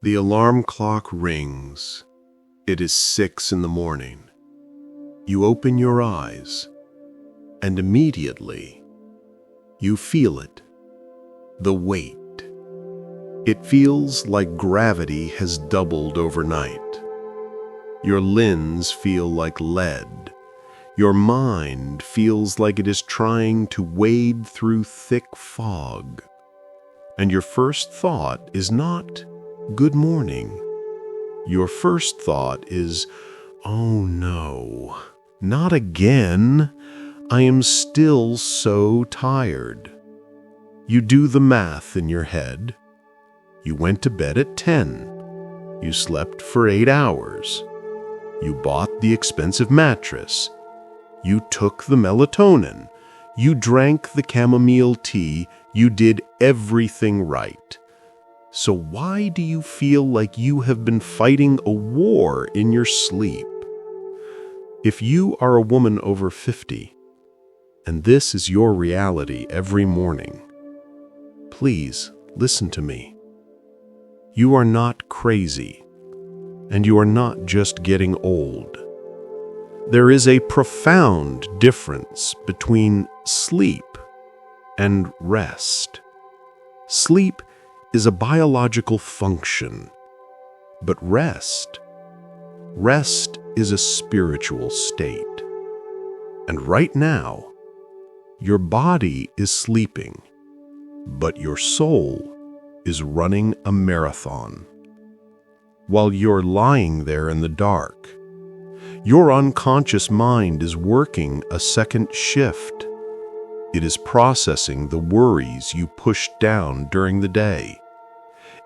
The alarm clock rings. It is 6 in the morning. You open your eyes, and immediately you feel it, the weight. It feels like gravity has doubled overnight. Your limbs feel like lead. Your mind feels like it is trying to wade through thick fog. And your first thought is not, "Good morning." Your first thought is, "Oh no, not again. I am still so tired." You do the math in your head. You went to bed at 10. You slept for 8 hours. You bought the expensive mattress. You took the melatonin. You drank the chamomile tea. You did everything right. So why do you feel like you have been fighting a war in your sleep? If you are a woman over 50, and this is your reality every morning, please listen to me. You are not crazy, and you are not just getting old. There is a profound difference between sleep and rest. Sleep is a biological function, but rest is a spiritual state. And right now, your body is sleeping, but your soul is running a marathon. While you're lying there in the dark, your unconscious mind is working a second shift. It is processing the worries you pushed down during the day.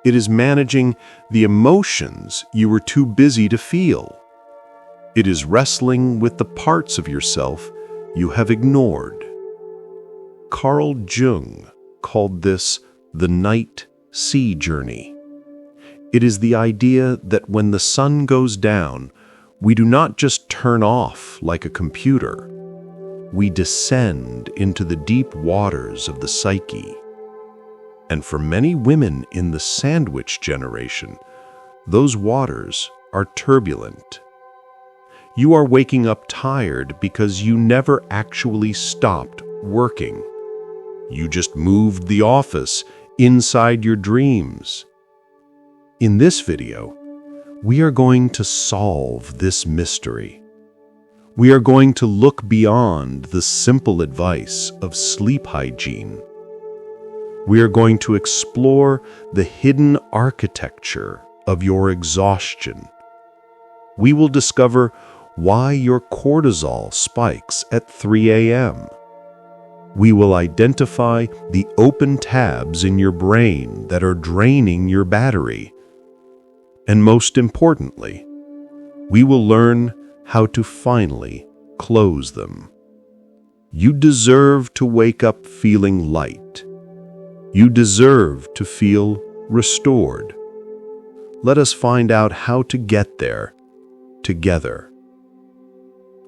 It is managing the emotions you were too busy to feel. It is wrestling with the parts of yourself you have ignored. Carl Jung called this the night sea journey. It is the idea that when the sun goes down, we do not just turn off like a computer. We descend into the deep waters of the psyche. And for many women in the sandwich generation, those waters are turbulent. You are waking up tired because you never actually stopped working. You just moved the office inside your dreams. In this video, we are going to solve this mystery. We are going to look beyond the simple advice of sleep hygiene. We are going to explore the hidden architecture of your exhaustion. We will discover why your cortisol spikes at 3 a.m. We will identify the open tabs in your brain that are draining your battery. And most importantly, we will learn how to finally close them. You deserve to wake up feeling light. You deserve to feel restored. Let us find out how to get there together.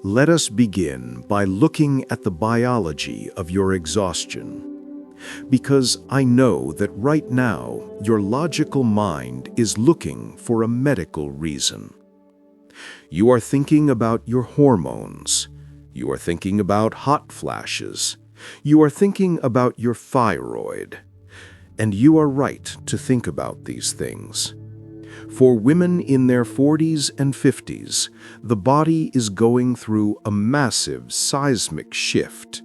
Let us begin by looking at the biology of your exhaustion. Because I know that right now your logical mind is looking for a medical reason. You are thinking about your hormones. You are thinking about hot flashes. You are thinking about your thyroid. And you are right to think about these things. For women in their 40s and 50s, the body is going through a massive seismic shift.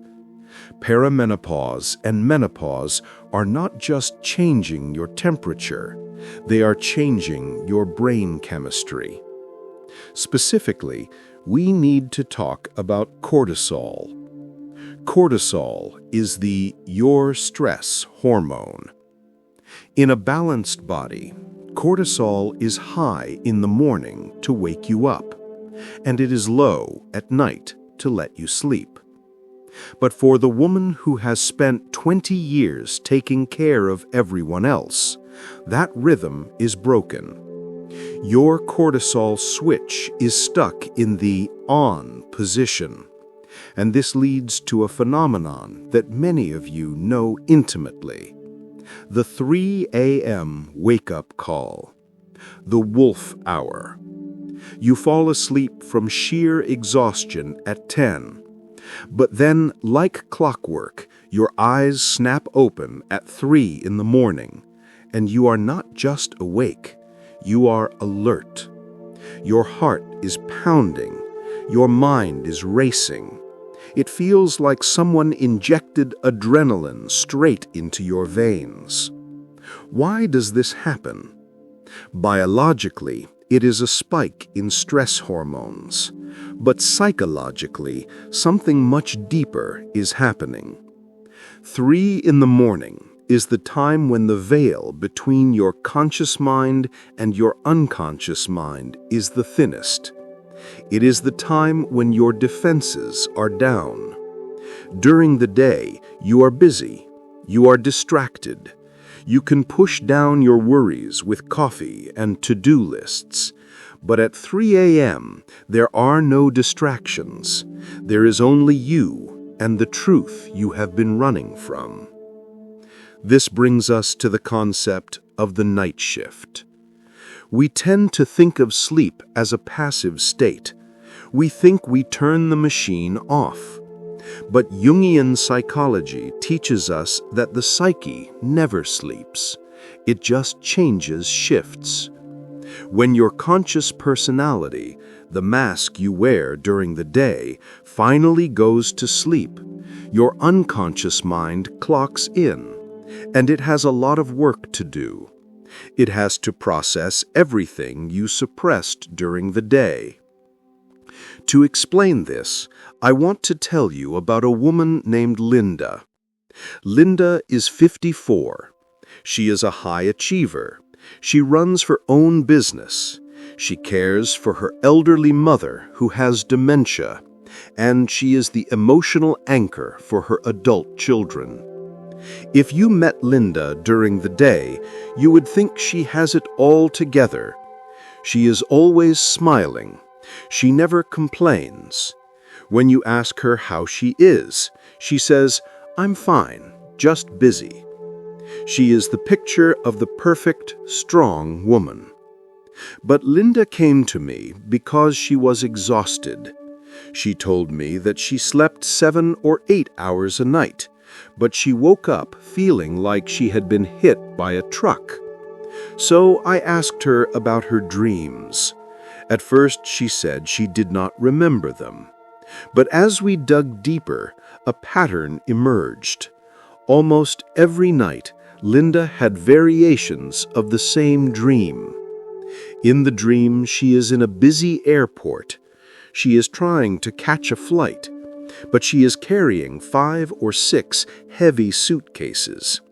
Perimenopause and menopause are not just changing your temperature, they are changing your brain chemistry. Specifically, we need to talk about cortisol. Cortisol is the your stress hormone. In a balanced body, cortisol is high in the morning to wake you up, and it is low at night to let you sleep. But for the woman who has spent 20 years taking care of everyone else, that rhythm is broken. Your cortisol switch is stuck in the on position, and this leads to a phenomenon that many of you know intimately: the 3 a.m. wake-up call. the wolf hour. You fall asleep from sheer exhaustion at 10. But then, like clockwork, your eyes snap open at 3 in the morning, and you are not just awake, you are alert. Your heart is pounding, your mind is racing. It feels like someone injected adrenaline straight into your veins. Why does this happen? Biologically, it is a spike in stress hormones. But psychologically, something much deeper is happening. 3 in the morning is the time when the veil between your conscious mind and your unconscious mind is the thinnest. It is the time when your defenses are down. During the day, you are busy, you are distracted. You can push down your worries with coffee and to-do lists. But at 3 a.m., there are no distractions. There is only you and the truth you have been running from. This brings us to the concept of the night shift. We tend to think of sleep as a passive state. We think we turn the machine off. But Jungian psychology teaches us that the psyche never sleeps. It just changes shifts. When your conscious personality, the mask you wear during the day, finally goes to sleep, your unconscious mind clocks in, and it has a lot of work to do. It has to process everything you suppressed during the day. To explain this, I want to tell you about a woman named Linda. Linda is 54. She is a high achiever. She runs her own business. She cares for her elderly mother who has dementia, and she is the emotional anchor for her adult children. If you met Linda during the day, you would think she has it all together. She is always smiling. She never complains. When you ask her how she is, she says, "I'm fine, just busy." She is the picture of the perfect, strong woman. But Linda came to me because she was exhausted. She told me that she slept 7 or 8 hours a night, but she woke up feeling like she had been hit by a truck. So I asked her about her dreams. At first she said she did not remember them. But as we dug deeper, a pattern emerged. Almost every night, Linda had variations of the same dream. In the dream, she is in a busy airport. She is trying to catch a flight, but she is carrying 5 or 6 heavy suitcases.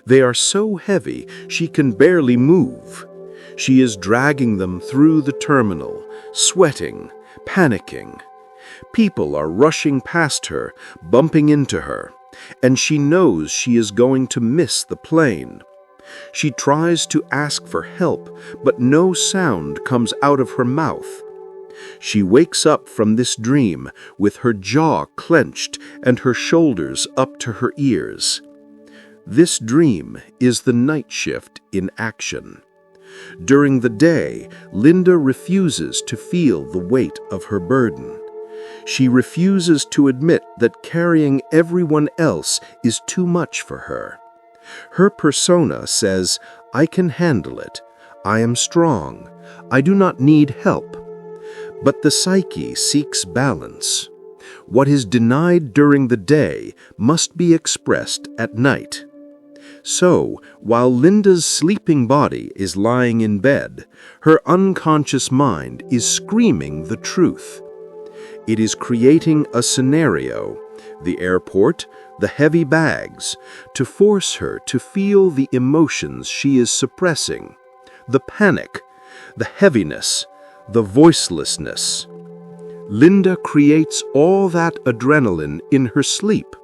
They are so heavy she can barely move. She is dragging them through the terminal, sweating, panicking. People are rushing past her, bumping into her, and she knows she is going to miss the plane. She tries to ask for help, but no sound comes out of her mouth. She wakes up from this dream with her jaw clenched and her shoulders up to her ears. This dream is the night shift in action. During the day, Linda refuses to feel the weight of her burden. She refuses to admit that carrying everyone else is too much for her. Her persona says, "I can handle it. I am strong. I do not need help." But the psyche seeks balance. What is denied during the day must be expressed at night. So, while Linda's sleeping body is lying in bed, her unconscious mind is screaming the truth. It is creating a scenario, the airport, the heavy bags, to force her to feel the emotions she is suppressing, the panic, the heaviness, the voicelessness. Linda creates all that adrenaline in her sleep.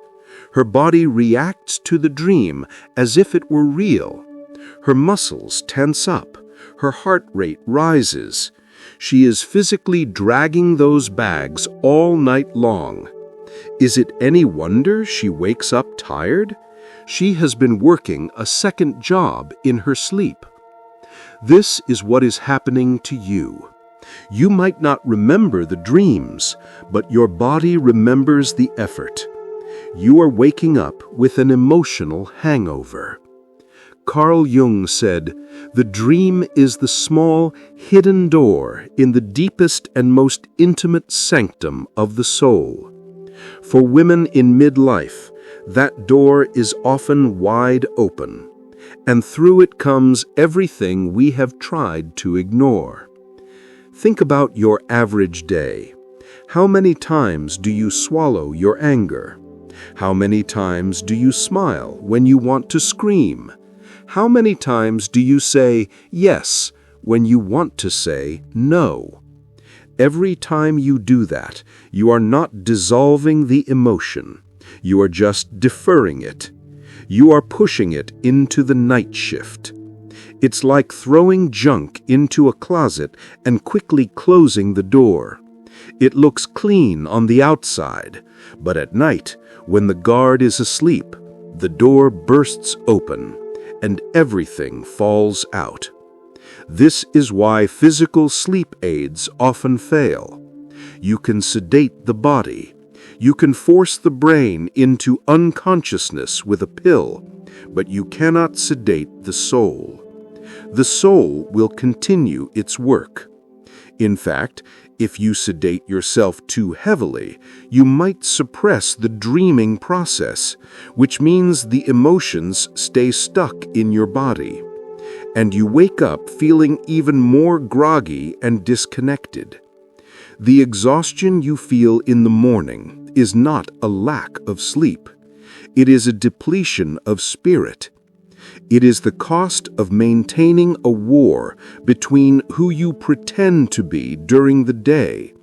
Her body reacts to the dream as if it were real. Her muscles tense up. Her heart rate rises. She is physically dragging those bags all night long. Is it any wonder she wakes up tired? She has been working a second job in her sleep. This is what is happening to you. You might not remember the dreams, but your body remembers the effort. You are waking up with an emotional hangover. Carl Jung said, "The dream is the small, hidden door in the deepest and most intimate sanctum of the soul." For women in midlife, that door is often wide open, and through it comes everything we have tried to ignore. Think about your average day. How many times do you swallow your anger? How many times do you smile when you want to scream? How many times do you say yes when you want to say no? Every time you do that, you are not dissolving the emotion. You are just deferring it. You are pushing it into the night shift. It's like throwing junk into a closet and quickly closing the door. It looks clean on the outside, but at night, when the guard is asleep, the door bursts open and everything falls out. This is why physical sleep aids often fail. You can sedate the body. You can force the brain into unconsciousness with a pill, but you cannot sedate the soul. The soul will continue its work. In fact, if you sedate yourself too heavily, you might suppress the dreaming process, which means the emotions stay stuck in your body, and you wake up feeling even more groggy and disconnected. The exhaustion you feel in the morning is not a lack of sleep. It is a depletion of spirit. It is the cost of maintaining a war between who you pretend to be during the day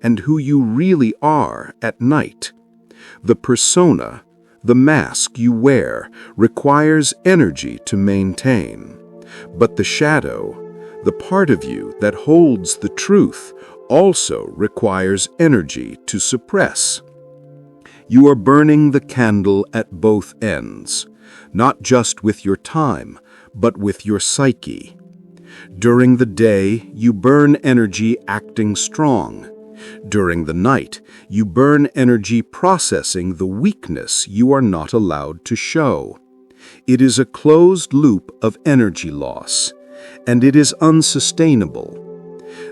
and who you really are at night. The persona, the mask you wear, requires energy to maintain. But the shadow, the part of you that holds the truth, also requires energy to suppress. You are burning the candle at both ends, not just with your time, but with your psyche. During the day, you burn energy acting strong. During the night, you burn energy processing the weakness you are not allowed to show. It is a closed loop of energy loss, and it is unsustainable.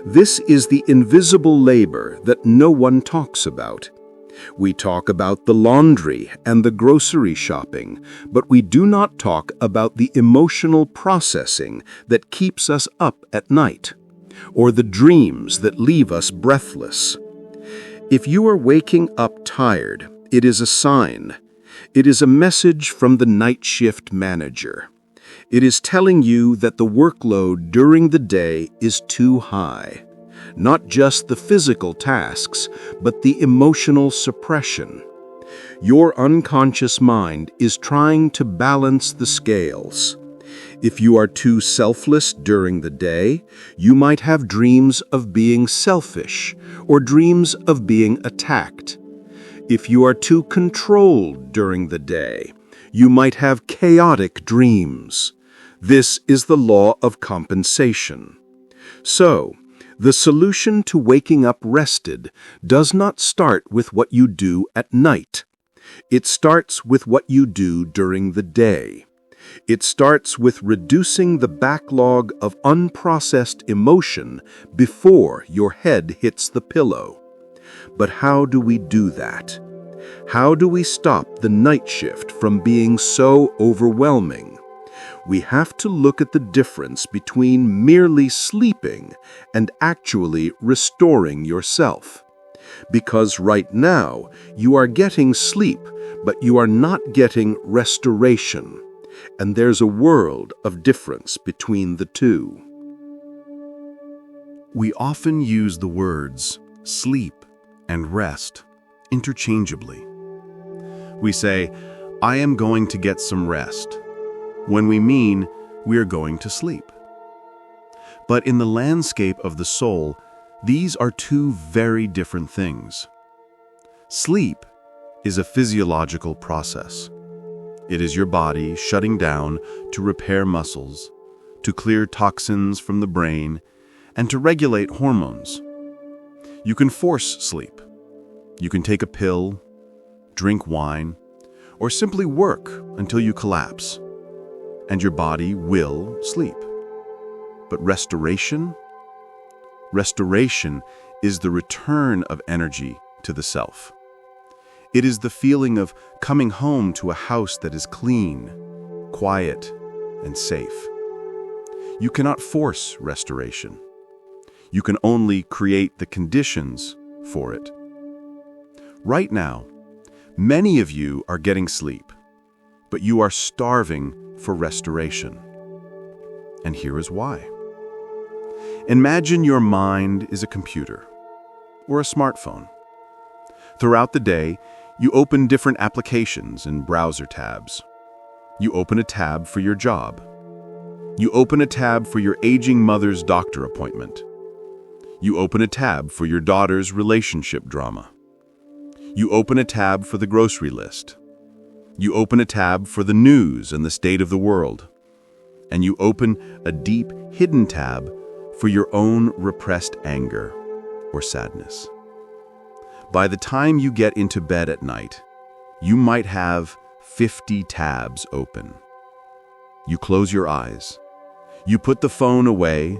This is the invisible labor that no one talks about. We talk about the laundry and the grocery shopping, but we do not talk about the emotional processing that keeps us up at night, or the dreams that leave us breathless. If you are waking up tired, it is a sign. It is a message from the night shift manager. It is telling you that the workload during the day is too high. Not just the physical tasks, but the emotional suppression. Your unconscious mind is trying to balance the scales. If you are too selfless during the day, you might have dreams of being selfish or dreams of being attacked. If you are too controlled during the day, you might have chaotic dreams. This is the law of compensation. So, the solution to waking up rested does not start with what you do at night. It starts with what you do during the day. It starts with reducing the backlog of unprocessed emotion before your head hits the pillow. But how do we do that? How do we stop the night shift from being so overwhelming? We have to look at the difference between merely sleeping and actually restoring yourself. Because right now, you are getting sleep, but you are not getting restoration. And there's a world of difference between the two. We often use the words sleep and rest interchangeably. We say, "I am going to get some rest," when we mean we are going to sleep. But in the landscape of the soul, these are two very different things. Sleep is a physiological process. It is your body shutting down to repair muscles, to clear toxins from the brain, and to regulate hormones. You can force sleep. You can take a pill, drink wine, or simply work until you collapse, and your body will sleep. But restoration? Restoration is the return of energy to the self. It is the feeling of coming home to a house that is clean, quiet, and safe. You cannot force restoration. You can only create the conditions for it. Right now, many of you are getting sleep, but you are starving for restoration. And here is why. Imagine your mind is a computer or a smartphone. Throughout the day, you open different applications and browser tabs. You open a tab for your job. You open a tab for your aging mother's doctor appointment. You open a tab for your daughter's relationship drama. You open a tab for the grocery list. You open a tab for the news and the state of the world. And you open a deep, hidden tab for your own repressed anger or sadness. By the time you get into bed at night, you might have 50 tabs open. You close your eyes. You put the phone away.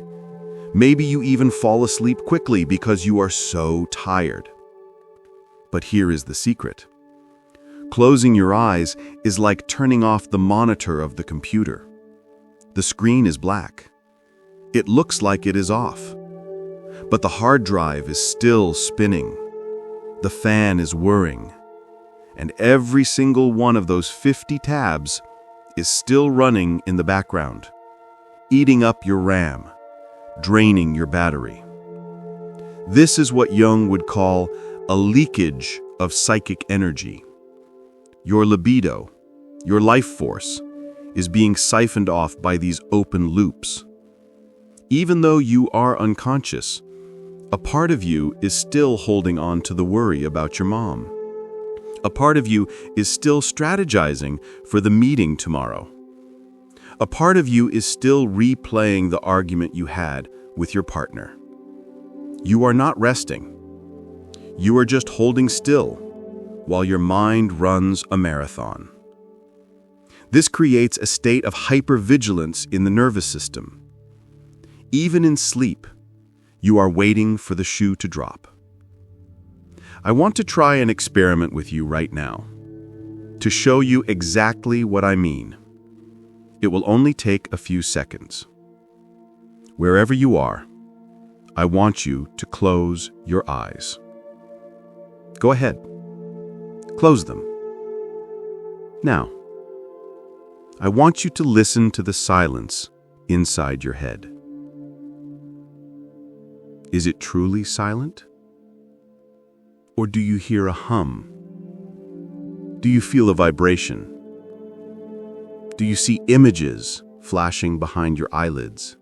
Maybe you even fall asleep quickly because you are so tired. But here is the secret. Closing your eyes is like turning off the monitor of the computer. The screen is black. It looks like it is off. But the hard drive is still spinning. The fan is whirring. And every single one of those 50 tabs is still running in the background, eating up your RAM, draining your battery. This is what Jung would call a leakage of psychic energy. Your libido, your life force, is being siphoned off by these open loops. Even though you are unconscious, a part of you is still holding on to the worry about your mom. A part of you is still strategizing for the meeting tomorrow. A part of you is still replaying the argument you had with your partner. You are not resting. You are just holding still while your mind runs a marathon. This creates a state of hypervigilance in the nervous system. Even in sleep, you are waiting for the shoe to drop. I want to try an experiment with you right now to show you exactly what I mean. It will only take a few seconds. Wherever you are, I want you to close your eyes. Go ahead. Close them. Now, I want you to listen to the silence inside your head. Is it truly silent? Or do you hear a hum? Do you feel a vibration? Do you see images flashing behind your eyelids?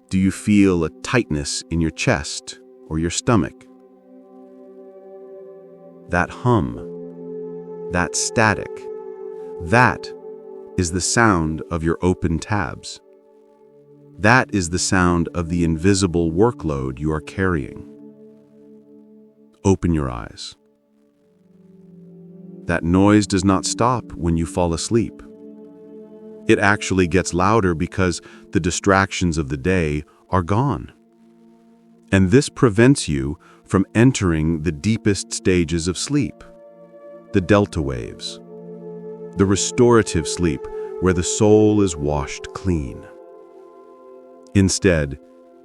Do you feel a tightness in your chest or your stomach? That hum, that static, that is the sound of your open tabs. That is the sound of the invisible workload you are carrying. Open your eyes. That noise does not stop when you fall asleep. It actually gets louder because the distractions of the day are gone. And this prevents you from entering the deepest stages of sleep, the delta waves, the restorative sleep where the soul is washed clean. Instead,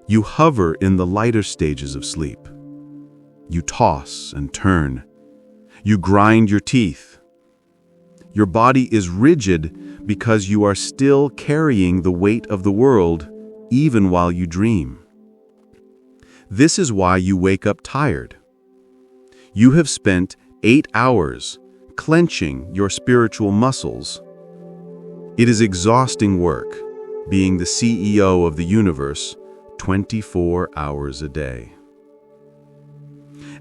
you hover in the lighter stages of sleep. You toss and turn. You grind your teeth. Your body is rigid because you are still carrying the weight of the world even while you dream. This is why you wake up tired. You have spent 8 hours clenching your spiritual muscles. It is exhausting work being the CEO of the universe 24 hours a day.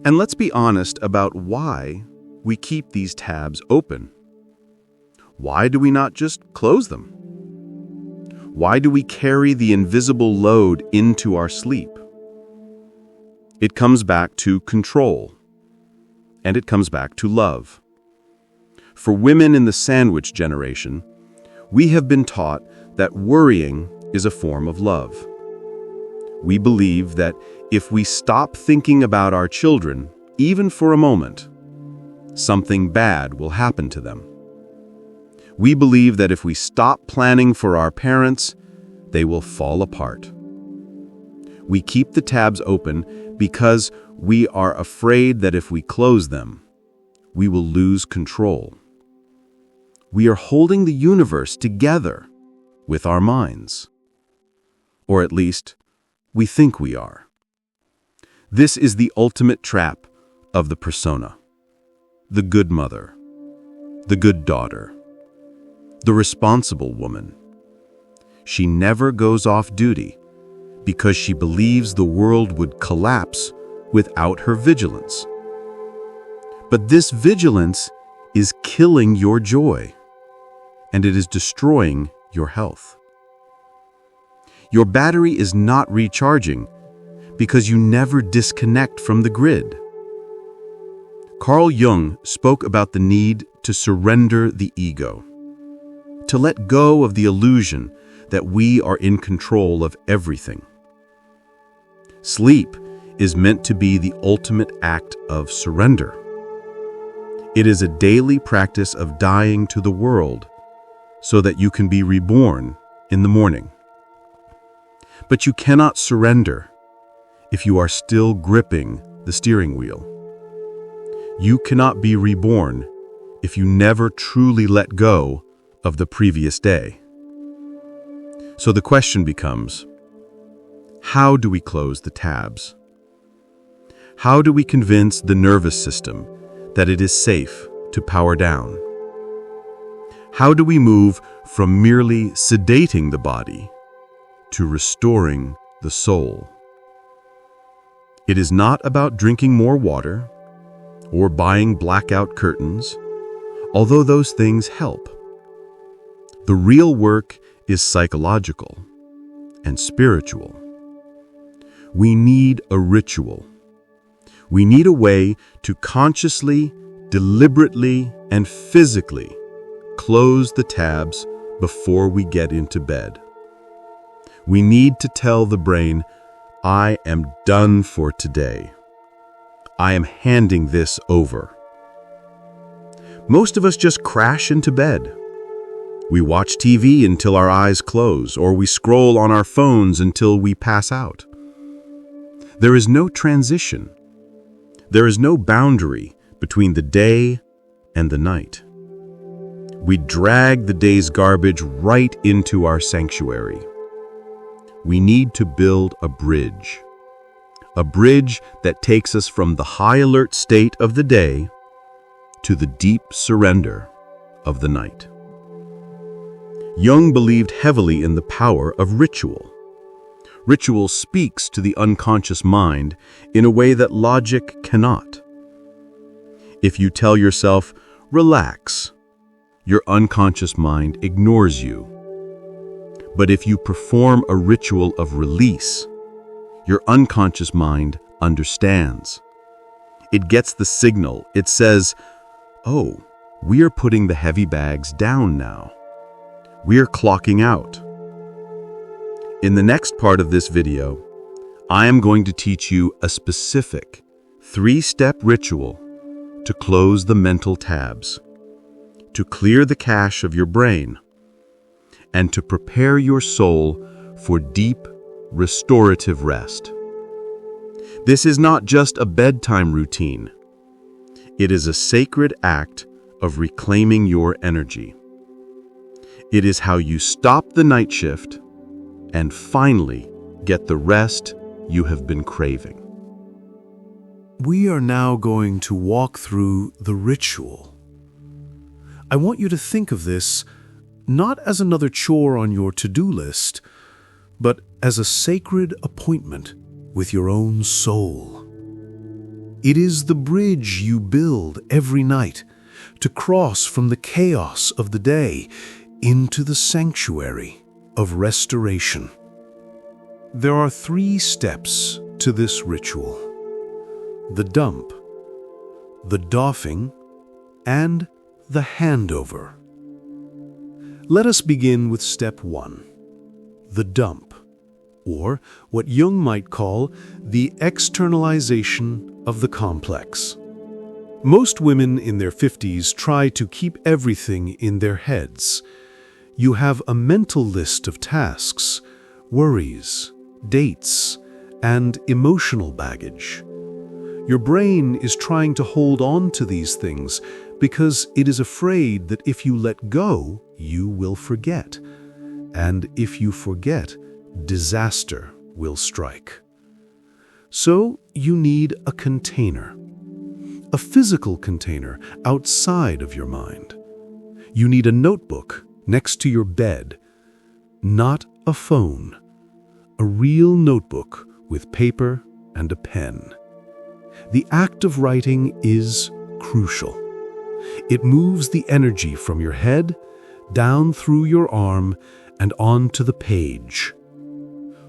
And let's be honest about why we keep these tabs open. Why do we not just close them? Why do we carry the invisible load into our sleep? It comes back to control, and it comes back to love. For women in the sandwich generation, we have been taught that worrying is a form of love. We believe that if we stop thinking about our children, even for a moment, something bad will happen to them. We believe that if we stop planning for our parents, they will fall apart. We keep the tabs open because we are afraid that if we close them, we will lose control. We are holding the universe together with our minds. Or at least, we think we are. This is the ultimate trap of the persona. The good mother, the good daughter, the responsible woman. She never goes off duty because she believes the world would collapse without her vigilance. But this vigilance is killing your joy, and it is destroying your health. Your battery is not recharging because you never disconnect from the grid. Carl Jung spoke about the need to surrender the ego, to let go of the illusion that we are in control of everything. Sleep is meant to be the ultimate act of surrender. It is a daily practice of dying to the world so that you can be reborn in the morning. But you cannot surrender if you are still gripping the steering wheel. You cannot be reborn if you never truly let go of the previous day. So the question becomes, how do we close the tabs? How do we convince the nervous system that it is safe to power down? How do we move from merely sedating the body to restoring the soul? It is not about drinking more water or buying blackout curtains, although those things help. The real work is psychological and spiritual. We need a ritual. We need a way to consciously, deliberately, and physically close the tabs before we get into bed. We need to tell the brain, I am done for today. I am handing this over. Most of us just crash into bed. We watch TV until our eyes close, or we scroll on our phones until we pass out. There is no transition. There is no boundary between the day and the night. We drag the day's garbage right into our sanctuary. We need to build a bridge that takes us from the high alert state of the day to the deep surrender of the night. Jung believed heavily in the power of ritual. Ritual speaks to the unconscious mind in a way that logic cannot. If you tell yourself, relax, your unconscious mind ignores you. But if you perform a ritual of release, your unconscious mind understands. It gets the signal. It says, oh, we are putting the heavy bags down now. We are clocking out. In the next part of this video, I am going to teach you a specific 3-step ritual to close the mental tabs, to clear the cache of your brain, and to prepare your soul for deep, restorative rest. This is not just a bedtime routine. It is a sacred act of reclaiming your energy. It is how you stop the night shift and finally get the rest you have been craving. We are now going to walk through the ritual. I want you to think of this not as another chore on your to-do list, but as a sacred appointment with your own soul. It is the bridge you build every night to cross from the chaos of the day into the sanctuary of restoration. There are 3 steps to this ritual: the dump, the doffing, and the handover. Let us begin with step 1, the dump, or what Jung might call the externalization of the complex. Most women in their 50s try to keep everything in their heads. You have a mental list of tasks, worries, dates, and emotional baggage. Your brain is trying to hold on to these things because it is afraid that if you let go, you will forget. And if you forget, disaster will strike. So you need a container, a physical container outside of your mind. You need a notebook next to your bed, not a phone, a real notebook with paper and a pen. The act of writing is crucial. It moves the energy from your head down through your arm and onto the page.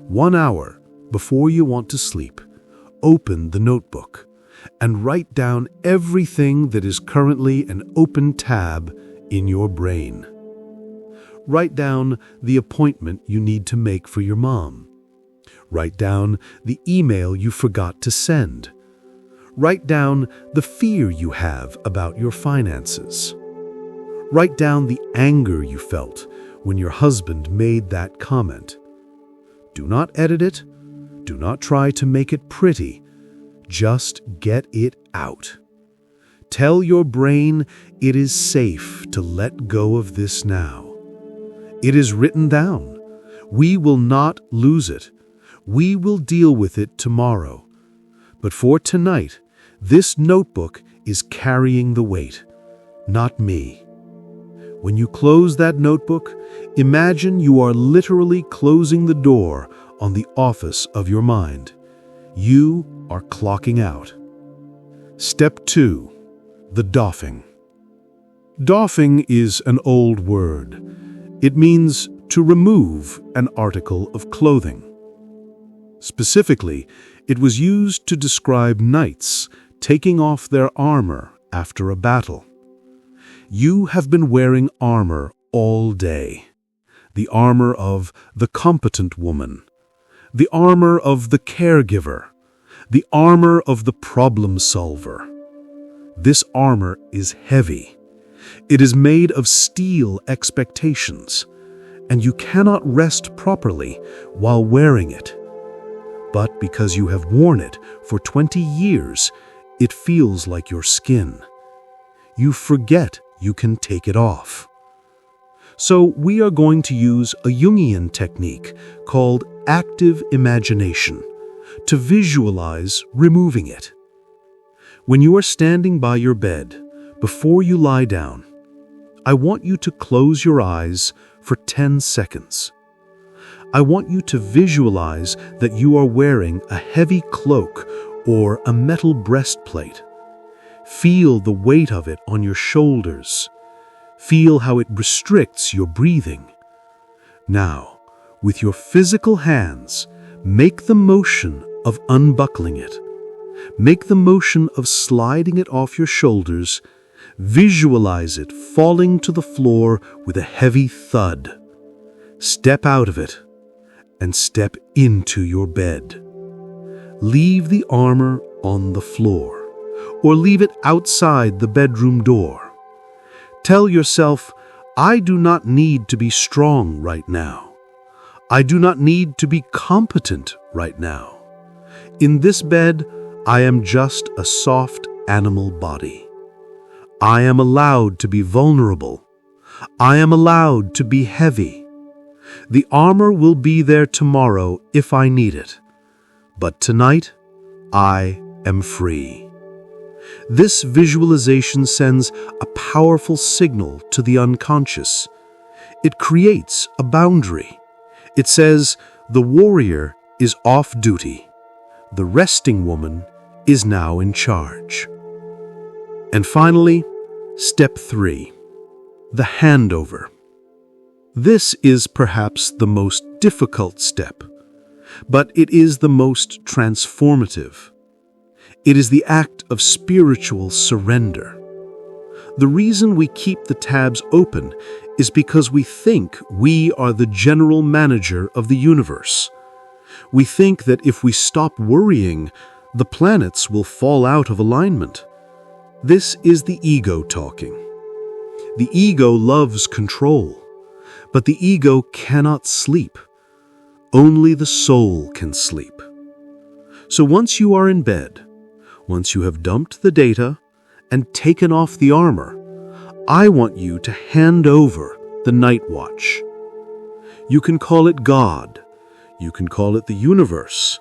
1 hour before you want to sleep, open the notebook and write down everything that is currently an open tab in your brain. Write down the appointment you need to make for your mom. Write down the email you forgot to send. Write down the fear you have about your finances. Write down the anger you felt when your husband made that comment. Do not edit it. Do not try to make it pretty. Just get it out. Tell your brain it is safe to let go of this now. It is written down. We will not lose it. We will deal with it tomorrow. But for tonight, this notebook is carrying the weight, not me. When you close that notebook, imagine you are literally closing the door on the office of your mind. You are clocking out. Step 2, the doffing. Doffing is an old word. It means to remove an article of clothing. Specifically, it was used to describe knights taking off their armor after a battle. You have been wearing armor all day. The armor of the competent woman, the armor of the caregiver, the armor of the problem solver. This armor is heavy. It is made of steel expectations, and you cannot rest properly while wearing it. But because you have worn it for 20 years, it feels like your skin. You forget you can take it off. So we are going to use a Jungian technique called active imagination to visualize removing it. When you are standing by your bed, before you lie down, I want you to close your eyes for 10 seconds. I want you to visualize that you are wearing a heavy cloak or a metal breastplate. Feel the weight of it on your shoulders. Feel how it restricts your breathing. Now, with your physical hands, make the motion of unbuckling it. Make the motion of sliding it off your shoulders. Visualize it falling to the floor with a heavy thud. Step out of it and step into your bed. Leave the armor on the floor, or leave it outside the bedroom door. Tell yourself, I do not need to be strong right now. I do not need to be competent right now. In this bed, I am just a soft animal body. I am allowed to be vulnerable. I am allowed to be heavy. The armor will be there tomorrow if I need it. But tonight, I am free. This visualization sends a powerful signal to the unconscious. It creates a boundary. It says the warrior is off duty. The resting woman is now in charge. And finally, step 3, the handover. This is perhaps the most difficult step, but it is the most transformative. It is the act of spiritual surrender. The reason we keep the tabs open is because we think we are the general manager of the universe. We think that if we stop worrying, the planets will fall out of alignment. This is the ego talking. The ego loves control, but the ego cannot sleep. Only the soul can sleep. So once you are in bed, once you have dumped the data and taken off the armor, I want you to hand over the night watch. You can call it God. You can call it the universe.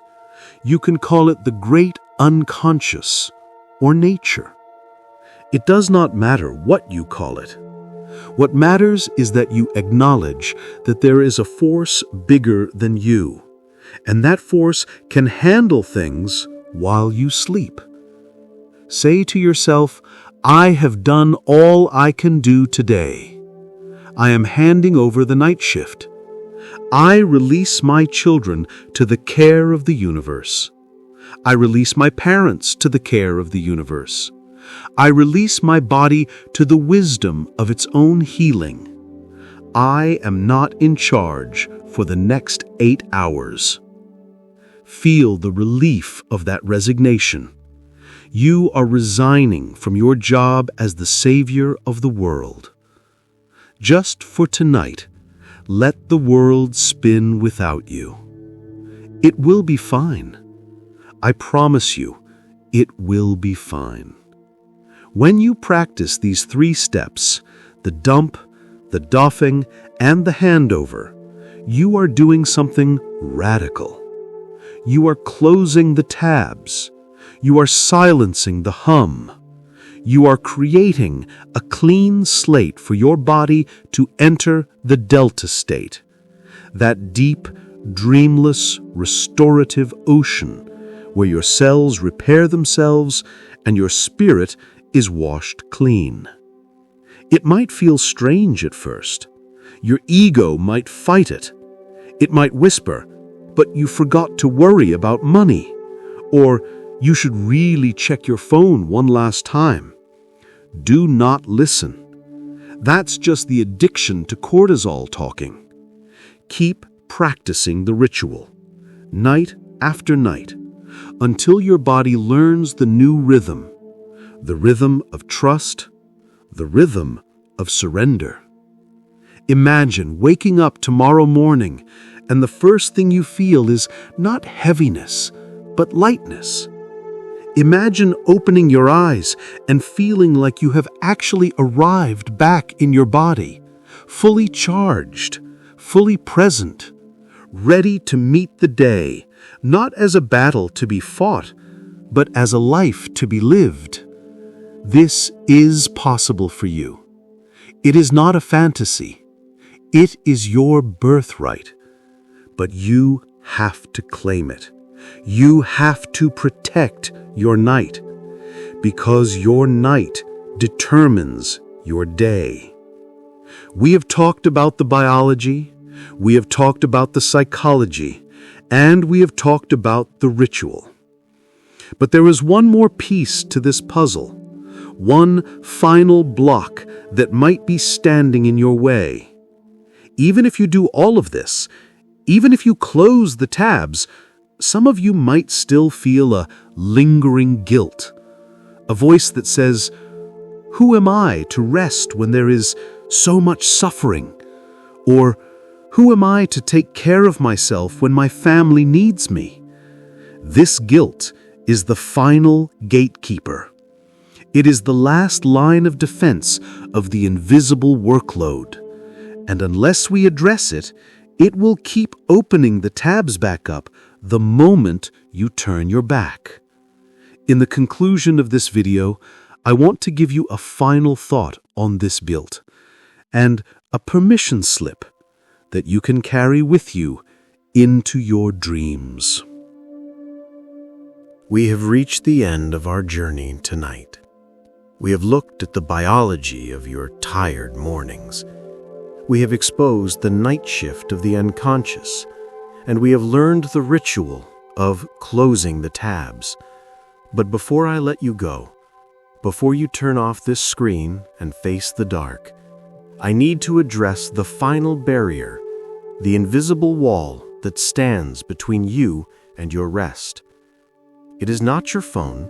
You can call it the great unconscious or nature. It does not matter what you call it. What matters is that you acknowledge that there is a force bigger than you, and that force can handle things while you sleep. Say to yourself, I have done all I can do today. I am handing over the night shift. I release my children to the care of the universe. I release my parents to the care of the universe. I release my body to the wisdom of its own healing. I am not in charge for the next 8 hours. Feel the relief of that resignation. You are resigning from your job as the savior of the world. Just for tonight, let the world spin without you. It will be fine. I promise you, it will be fine. When you practice these 3 steps, the dump, the doffing, and the handover, you are doing something radical. You are closing the tabs. You are silencing the hum. You are creating a clean slate for your body to enter the delta state, that deep, dreamless, restorative ocean where your cells repair themselves and your spirit is washed clean. It might feel strange at first. Your ego might fight it. It might whisper, but you forgot to worry about money, or you should really check your phone one last time. Do not listen. That's just the addiction to cortisol talking. Keep practicing the ritual, night after night, until your body learns the new rhythm, the rhythm of trust, the rhythm of surrender. Imagine waking up tomorrow morning and the first thing you feel is not heaviness, but lightness. Imagine opening your eyes and feeling like you have actually arrived back in your body, fully charged, fully present, ready to meet the day, not as a battle to be fought, but as a life to be lived. This is possible for you. It is not a fantasy. It is your birthright. But you have to claim it. You have to protect your night, because your night determines your day. We have talked about the biology, we have talked about the psychology, and we have talked about the ritual. But there is one more piece to this puzzle, one final block that might be standing in your way. Even if you do all of this, even if you close the tabs, some of you might still feel a lingering guilt, a voice that says, "Who am I to rest when there is so much suffering?" Or, "Who am I to take care of myself when my family needs me?" This guilt is the final gatekeeper. It is the last line of defense of the invisible workload. And unless we address it, it will keep opening the tabs back up the moment you turn your back. In the conclusion of this video, I want to give you a final thought on this guilt and a permission slip that you can carry with you into your dreams. We have reached the end of our journey tonight. We have looked at the biology of your tired mornings. We have exposed the night shift of the unconscious, and we have learned the ritual of closing the tabs. But before I let you go, before you turn off this screen and face the dark, I need to address the final barrier, the invisible wall that stands between you and your rest. It is not your phone.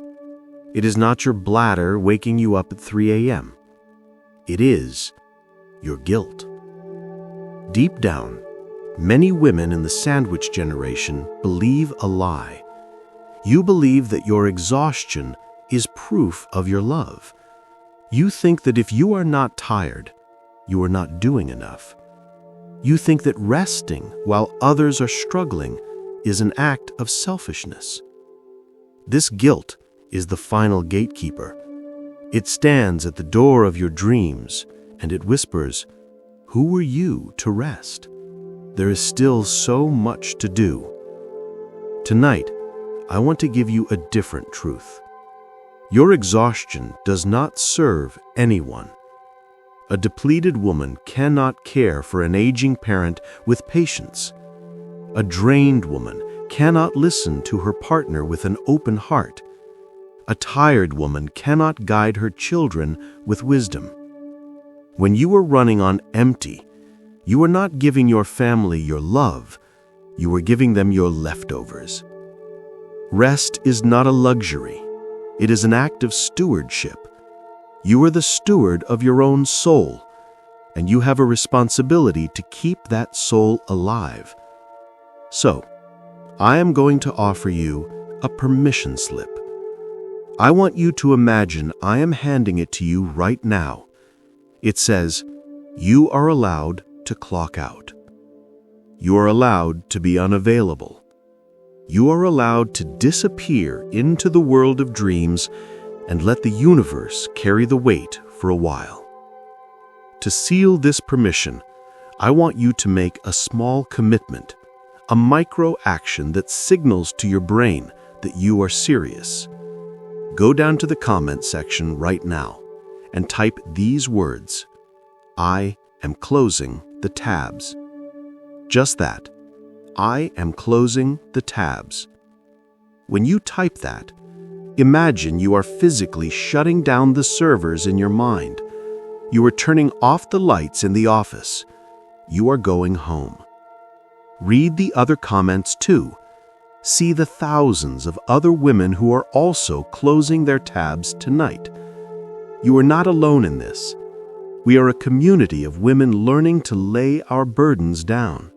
It is not your bladder waking you up at 3 a.m. It is your guilt. Deep down, many women in the sandwich generation believe a lie. You believe that your exhaustion is proof of your love. You think that if you are not tired, you are not doing enough. You think that resting while others are struggling is an act of selfishness. This guilt is the final gatekeeper. It stands at the door of your dreams, and it whispers, "Who were you to rest? There is still so much to do." Tonight, I want to give you a different truth. Your exhaustion does not serve anyone. A depleted woman cannot care for an aging parent with patience. A drained woman cannot listen to her partner with an open heart. A tired woman cannot guide her children with wisdom. When you are running on empty, you are not giving your family your love, you are giving them your leftovers. Rest is not a luxury. It is an act of stewardship. You are the steward of your own soul, and you have a responsibility to keep that soul alive. So, I am going to offer you a permission slip. I want you to imagine I am handing it to you right now. It says, you are allowed to clock out. You are allowed to be unavailable. You are allowed to disappear into the world of dreams and let the universe carry the weight for a while. To seal this permission, I want you to make a small commitment, a micro action that signals to your brain that you are serious. Go down to the comment section right now and type these words, "I am closing the tabs." Just that. I am closing the tabs. When you type that, imagine you are physically shutting down the servers in your mind. You are turning off the lights in the office. You are going home. Read the other comments too. See the thousands of other women who are also closing their tabs tonight. You are not alone in this. We are a community of women learning to lay our burdens down.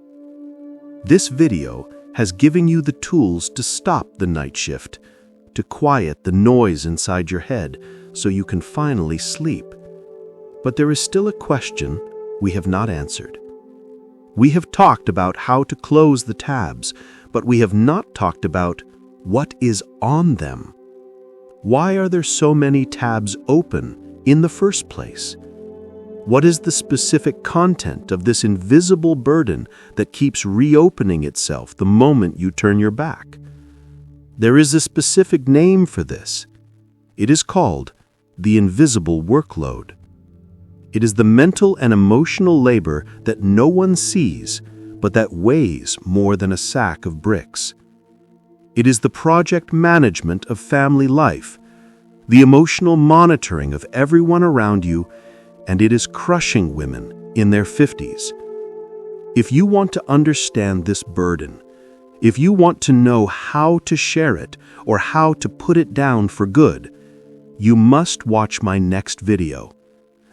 This video has given you the tools to stop the night shift, to quiet the noise inside your head so you can finally sleep. But there is still a question we have not answered. We have talked about how to close the tabs, but we have not talked about what is on them. Why are there so many tabs open in the first place? What is the specific content of this invisible burden that keeps reopening itself the moment you turn your back? There is a specific name for this. It is called the invisible workload. It is the mental and emotional labor that no one sees, but that weighs more than a sack of bricks. It is the project management of family life, the emotional monitoring of everyone around you, and it is crushing women in their 50s. If you want to understand this burden, if you want to know how to share it or how to put it down for good, you must watch my next video,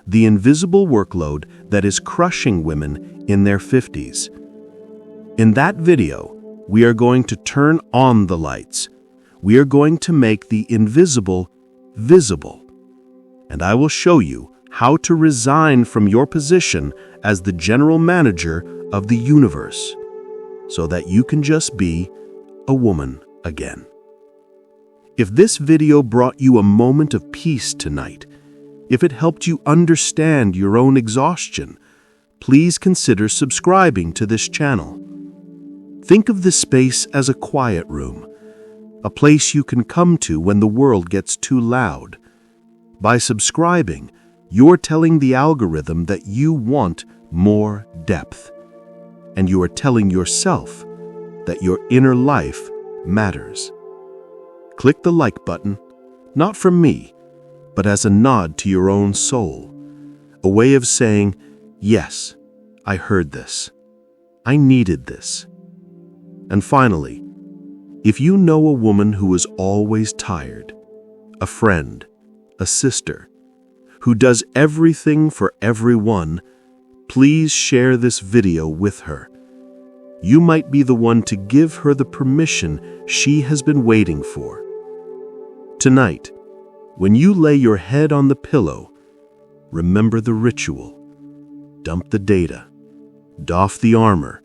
The Invisible Workload That Is Crushing Women in Their 50s. In that video, we are going to turn on the lights. We are going to make the invisible visible. And I will show you how to resign from your position as the general manager of the universe, so that you can just be a woman again. If this video brought you a moment of peace tonight, if it helped you understand your own exhaustion, please consider subscribing to this channel. Think of this space as a quiet room, a place you can come to when the world gets too loud. By subscribing, you're telling the algorithm that you want more depth. And you are telling yourself that your inner life matters. Click the like button, not from me, but as a nod to your own soul, a way of saying, yes, I heard this. I needed this. And finally, if you know a woman who is always tired, a friend, a sister, who does everything for everyone, please share this video with her. You might be the one to give her the permission she has been waiting for. Tonight, when you lay your head on the pillow, remember the ritual. Dump the data. Doff the armor.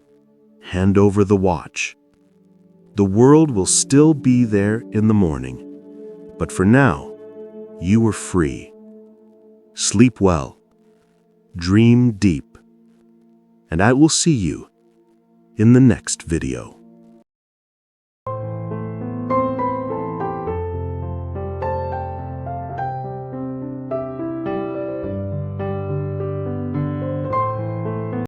Hand over the watch. The world will still be there in the morning, but for now, you are free. Sleep well. Dream deep. And I will see you in the next video.